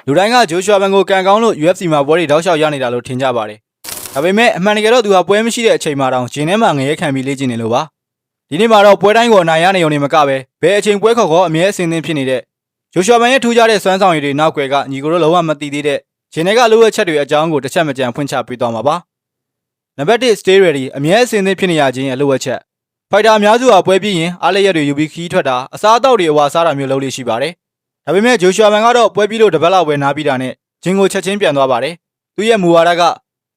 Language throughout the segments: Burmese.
လူတိုင်းကဂျိုရှွာဘန်ကိုကန်ကောင်းလို့ UFC မှာပွဲတွေတောက်လျှောက်ရနေတာလို့ထင်ကြပါတယ်။ဒါပေမဲ့အမှန်တကယ်တော့သူဟာပွဲမရှိတဲ့အချိန်မှာတောင်ဂျင်းထဲမှာငရဲခံပြီးလေ့ကျင့်နေလို့ပါ။ဒီနေ့မှာတော့ပွဲတိုင်းကိုအနိုင်ရနေုံနဲ့မကပဲဘယ်အချိန်ပွဲခေါ်အမြဲအဆင်သင့်ဖြစ်နေတဲ့ဂျိုရှွာဘန်ရဲ့ထူးခြားတဲ့စွမ်းဆောင်ရည်တွေနောက်ွယ်ကညီကိုတို့လုံးဝမသိသေးတဲ့ဂျင်းထဲကလိုအပ်ချက်တွေအကြောင်းကိုတစ်ချက်မကြံဖွင့်ချပေးသွားမှာပါ။နံပါတ်1 stay ready အမြဲအဆင်သင့်ဖြစ်နေရခြင်းရဲ့လိုအပ်ချက်ဖိုက်တာအများစုဟာပွဲပြီးရင်အားလျက်တွေယူပြီးခီးထွက်တာအစားအသောက်တွေအဝါစားတာမျိုးလုပ်လို့ရှိပါတယ်။ဒါပေမဲ့ဂျိုရှွာဘန်ကတော့ပွဲပြီးလို့တပတ်လောက်ပဲနားပြီးတာနဲ့ဂျင်းကိုချက်ချင်းပြန်သွားပါတယ်။သူရဲ့မူဝါဒက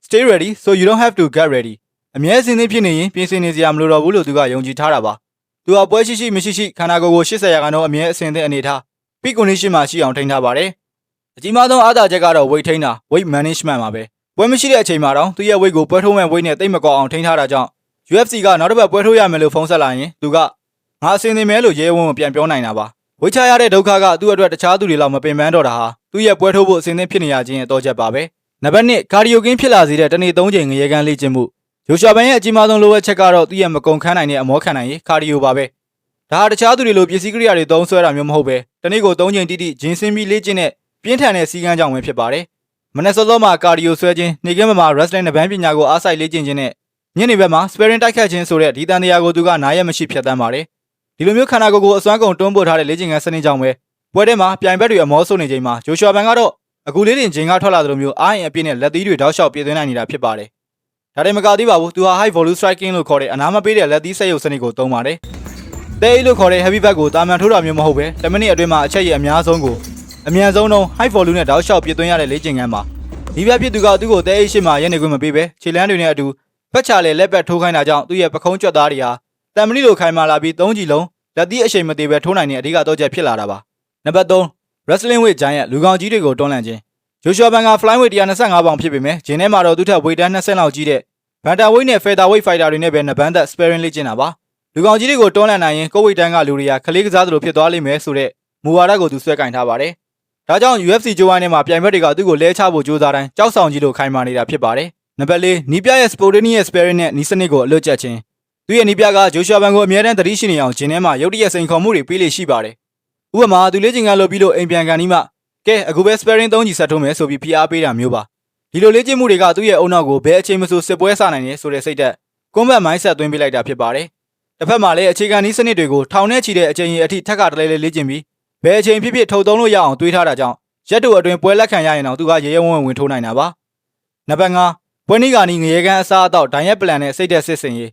stay ready so you don't have to get ready အမြဲအဆင်သင့်ဖြစ်နေရင်ပြင်ဆင်နေစရာမလိုတော့ဘူးလို့သူကယုံကြည်ထားတာပါ။သူဟာပွဲရှိမရှိခန္ဓာကိုယ်ကို80%ရာခိုင်နှုန်းအမြဲအဆင်သင့်အနေထား peak condition မှာရှိအောင်ထိန်းထားပါတယ်။အကြီးမားဆုံးအားသာချက်ကတော့ weight ထိန်းတာ weight management ပါပဲ။ပွဲမရှိတဲ့အချိန်မှာတော့သူရဲ့ weight ကိုပွဲထိုးမဲ့ weight နဲ့တိတ်မကောအောင်ထိန်းထားတာကြောင့် UFC ကနောက်တစ်ပတ်ပွဲထိုးရမယ်လို့ဖုန်းဆက်လာရင်သူကငါအဆင်သင့်မယ်လို့ရဲဝံ့ပြန်ပြောနိုင်တာပါ။ဝိချရတဲ့ဒုက္ခကသူ့အတွက်တခြားသူတွေလောက်မပင်ပန်းတော့တာဟာသူ့ရဲ့ပွဲထိုးဖို့အဆင်သင့်ဖြစ်နေရခြင်းရဲ့တော့ချက်ပါပဲ။နံပါတ်1ကာဒီယိုကင်းဖြစ်လာစေတဲ့တနေ့3ချိန်ငရေကန်လေ့ကျင့်မှုဂျိုရှွာဘန်ရဲ့အကြီးမားဆုံးလိုအပ်ချက်ကတော့သူ့ရဲ့မကုန်ခန်းနိုင်တဲ့အမောခံနိုင်ရေးကာဒီယိုပါပဲ။ဒါဟာတခြားသူတွေလိုပစ္စည်းကိရိယာတွေသုံးဆွဲတာမျိုးမဟုတ်ပဲတနေ့ကို3ချိန်တိတိဂျင်းဆင်းပြီးလေ့ကျင့်တဲ့ပြင်းထန်တဲ့စီကန်းကြောင့်ပဲဖြစ်ပါတယ်။မနက်စောစောမှာကာဒီယိုဆွဲခြင်းနေကင်းမှာ wrestling နဲ့ဗန်းပညာကိုအားစိုက်လေ့ကျင့်ခြင်းနဲ့ညနေဘက်မှာ sparring တိုက်ခတ်ခြင်းဆိုတဲ့ဒီတန်တရားကိုသူကနားရမရှိဖြတ်တန်းပါတယ်။ဒီလိုမျိုးခန္ဓာကိုယ်ကိုအစွမ်းကုန်တွန်းပို့ထားတဲ့လေ့ကျင့်ခန်းစနစ်ကြောင့်ပဲပွဲထဲမှာပြိုင်ဘက်တွေအမောဆုပ်နေချိန်မှာဂျိုရှွာဘန်ကတော့အခုလေးတင်ဂျင်းကထွက်လာသလိုမျိုးအားရင်အပြည့်နဲ့လက်သီးတွေတောက်လျှောက်ပြည့်သွင်းနိုင်နေတာဖြစ်ပါတယ်။ဒါတည်းမကသေးပါဘူးသူဟာ high volume striking လို့ခေါ်တဲ့အနားမပေးတဲ့လက်သီးဆက်ရုပ်စနစ်ကိုသုံးပါတယ်။တဲအိလို့ခေါ်တဲ့ heavy bag ကိုတာမန်ထိုးတာမျိုးမဟုတ်ပဲ10မိနစ်အတွင်းမှာအချက်ရအများဆုံးကိုအမြန်ဆုံးတော့ high volume နဲ့တောက်လျှောက်ပြည့်သွင်းရတဲ့လေ့ကျင့်ခန်းပါ။ဒီပြဖြစ်သူကသူ့ကိုတဲအိရှိမှရက်နေခွင့်မပေးပဲခြေလမ်းတွေနဲ့အတူဖက်ချလေလက်ပတ်ထိုးခိုင်းတာကြောင့်သူ့ရဲ့ပခုံးကြွက်သားတွေဟာတံမဏိလိုခိုင်မာလာပြီး3ကြိမ်လုံးလက်သီးအရှိန်မသေးပဲထိုးနိုင်တဲ့အဓိကတော့ချက်ဖြစ်လာတာပါ။နံပါတ်3 wrestling weight ဂျိုင်းရဲ့လူကောင်ကြီးတွေကိုတွန်းလှန်ခြင်းဂျိုရှွာဘန်က fly weight 125ပေါင်ဖြစ်ပေမဲ့ဂျင်းထဲမှာတော့သူထက် weight 20လောက်ကြီးတဲ့ဘန်တာ weight နဲ့ feather weight fighter တွေနဲ့ပဲနဘန်းသက် sparring လေ့ကျင့်တာပါ။လူကောင်ကြီးတွေကိုတွန်းလှန်နိုင်ရင်ကိုယ် weight တန်းကလူတွေကခလေးကစားသလိုဖြစ်သွားလိမ့်မယ်ဆိုတဲ့မူဝါဒကိုသူဆွဲကင်ထားပါတယ်။ဒါကြောင့် UFC ဂျိုဝိုင်းထဲမှာပြိုင်ဘက်တွေကသူ့ကိုလဲချဖို့ကြိုးစားတိုင်းကြောက်ဆောင်ကြီးလိုခိုင်မာနေတာဖြစ်ပါတယ်။နံပါတ်4နီးပြရဲ့ spontaneous sparring နဲ့နီးစနစ်ကိုအလွတ်ကျက်ခြင်းသူရဲ့နီးပြကဂျိုရှွာဘန်ကိုအမြဲတမ်းသတိရှိနေအောင်ဂျင်းထဲမှာရုတ်တရက်စိန်ခေါ်မှုတွေပေးလေရှိပါတယ်။ဥပမာသူလေ့ကျင့်ခန်းလုပ်ပြီးလို့အိမ်ပြန်ကန်ဒီမှကဲအခုပဲ sparring 3ကြီးဆက်ထိုးမယ်ဆိုပြီးဖိအားပေးတာမျိုးပါ။ဒီလိုလေ့ကျင့်မှုတွေကသူ့ရဲ့အုံနောက်ကိုဘယ်အချိန်မှစစ်ပွဲစနိုင်နေဆိုတဲ့စိတ်သက် combat mindset သွင်းပေးလိုက်တာဖြစ်ပါတယ်။တစ်ဖက်မှာလည်းအခြေခံနည်းစနစ်တွေကိုထောင်နဲ့ချီတဲ့အချိန်အထိထက်ကတလဲလဲလေ့ကျင့်ပြီးဘယ်အချိန်ဖြစ်ထုတ်သုံးလို့ရအောင်တွေးထားတာကြောင့်ရက်တို့အတွင်းပွဲလက်ခံရရင်တော့သူကရဲရဲဝံ့ဝင်ထိုးနိုင်တာပါ။နံပါတ်5ပွဲနီးကာနီးငရေကန်အစားအသောက်ဒိုင်ရက်ပလန်နဲ့စိတ်သက်စစ်စင်ရေး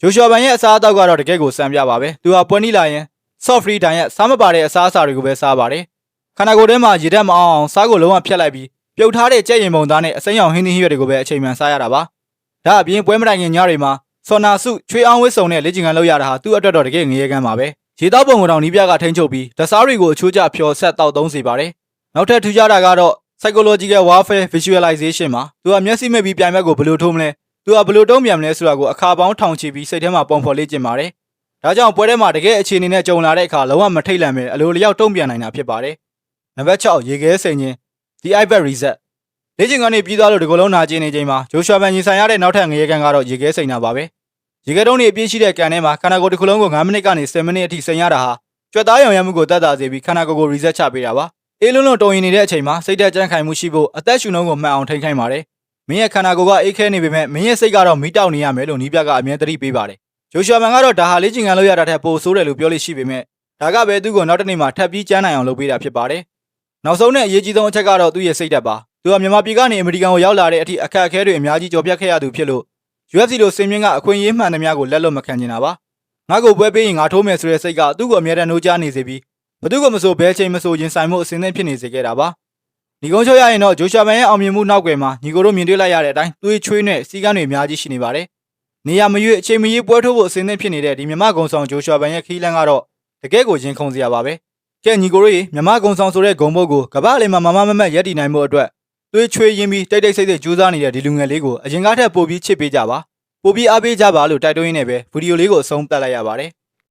ဂျိုရှွာဘန်ရဲ့အစားအသောက်ကတော့တကယ်ကိုစံပြပါပဲ။သူဟာပွဲနီးလာရင် soft free ဒိုင်ရက်စားမပါတဲ့အစားအစာတွေကိုပဲစားပါတယ်။ခန္ဓာကိုယ်ထဲမှာရေဓာတ်မအောင်စားကိုလုံးဝဖြတ်လိုက်ပြီးပြုတ်ထားတဲ့ကြက်ရင်ပုံသားနဲ့အစိမ်းရောင်ဟင်းသီးရွက်တွေကိုပဲအချိန်မှန်စားရတာပါ။ဒါအပြင်ပွဲမတိုင်ခင်ညတွေမှာဆော်နာစုချွေးအောင်ဝစ်စုံနဲ့လေ့ကျင့်ခန်းလုပ်ရတာဟာသူ့အတွက်တော့တကယ်ငရေကန်ပါပဲ။ရေတောက်ပုံကိုတောင်နီးပြကထိန်းချုပ်ပြီးဒစားတွေကိုအချိုးကျဖြော်ဆက်တောက်သုံးစေပါတယ်။နောက်ထပ်ထူးခြားတာကတော့ psychological warfare visualization မှာသူကမျက်စိမဲ့ပြီးပြိုင်ဘက်ကိုဘယ်လိုထိုးမလဲသူကဘယ်လိုတုံးပြန်မလဲဆိုတာကိုအခါပေါင်းထောင်ချီပြီးစိတ်ထဲမှာပုံဖော်လေ့ကျင့်ပါတယ်။ဒါကြောင့်ပွဲထဲမှာတကယ်အခြေအနေနဲ့ကြုံလာတဲ့အခါလုံးဝမထိတ်လန့်ပဲအလိုလျောက်တုံးပြန်နိုင်တာဖြစ်ပါတယ်။နံပါတ်6ရေခဲစိန်ခြင်း the iPad reset လေ့ကျင့်ခန်းတွေပြီးသွားလို့ဒီကုလုံးနာကျင်နေချိန်မှာဂျိုရှွာဘန်ရင်ဆိုင်ရတဲ့နောက်ထပ်ငရေကန်ကတော့ရေခဲစိန်တာပါပဲ။ရေခဲတုံးတွေအပြည့်ရှိတဲ့ကန်ထဲမှာခန္ဓာကိုယ်တစ်ခုလုံးကို9မိနစ်ကနေ10မိနစ်အထိစိန်ရတာဟာကြွက်သားရောင်ရမ်းမှုကိုတက်တာစေပြီးခန္ဓာကိုယ်ကို reset ချပေးတာပါ။အေးလုံးလုံးတုံရင်နေတဲ့အချိန်မှာစိတ်သက်ကြမ်းခိုင်မှုရှိဖို့အသက်ရှူနှုန်းကိုမှန်အောင်ထိန်းခိုင်းပါတယ်။မင်းရဲ့ခန္ဓာကိုယ်ကအေးခဲနေပေမဲ့မင်းရဲ့စိတ်ကတော့မီးတောက်နေရမယ်လို့နီးပြကအမြဲတမ်းပေးပါတယ်။ဂျိုရှွာဘန်ကတော့ဒါဟာလေ့ကျင့်ခန်းလုပ်ရတာထက်ပိုဆိုးတယ်လို့ပြောလို့ရှိပေမဲ့ဒါကပဲသူ့ကိုနောက်တစ်နေ့မှာထပ်ပြီးကျန်းနိုင်အောင်လုပ်ပေးတာဖြစ်ပါတယ်။နောက်ဆုံးနဲ့အရေးကြီးဆုံးအချက်ကတော့သူ့ရဲ့စိတ်ဓာတ်ပါ။သူကမြန်မာပြည်ကနေအမေရိကန်ကိုရောက်လာတဲ့အထိအခက်အခဲတွေအများကြီးကြော်ပြတ်ခဲ့ရသူဖြစ်လို့ UFC လိုစင်မြင့်ကအခွင့်အရေးမှန်သမျှကိုလက်လွတ်မခံချင်တာပါ။ငါ့ကိုပွဲပေးရင်ငါထိုးမယ်ဆိုတဲ့စိတ်ကသူ့ကိုအမြဲတမ်းနှိုးချနေစေပြီးဘသူကမဆိုဘဲချိန်မဆိုရင်ဆိုင်မှုအစင်းသင့်ဖြစ်နေစေခဲ့တာပါ။ဒီကုန်းချုပ်ရရင်တော့ဂျိုရှွာဘန်ရဲ့အောင်မြင်မှုနောက်ွယ်မှာညီကိုတို့မြင်တွေ့လိုက်ရတဲ့အတိုင်းသွေးချွေးနဲ့စီကန်းတွေအများကြီးရှိနေပါတယ်။နေရာမရွေးအချိန်မရွေးပွဲထိုးဖို့အစင်းသင့်ဖြစ်နေတဲ့ဒီမြမကုံဆောင်ဂျိုရှွာဘန်ရဲ့ခီးလန်းကတော့တကယ်ကိုရင်ခုန်စရာပါပဲ။ကဲညီကိုတို့ရေမြမကုံဆောင်ဆိုတဲ့ဂုံဘုတ်ကိုကမ္ဘာအလယ်မှာမမမတ်ရက်တည်နိုင်မှုအတွက်သွေးချွေးရင်းပြီးတိတ်တိတ်ဆိတ်ဆိတ်ကြိုးစားနေတဲ့ဒီလူငယ်လေးကိုအရင်ကထက်ပိုပြီးချစ်ပေးကြပါပိုပြီးအားပေးကြပါလို့တိုက်တွန်းရင်းနဲ့ပဲဗီဒီယိုလေးကိုအဆုံးသတ်လိုက်ရပါတယ်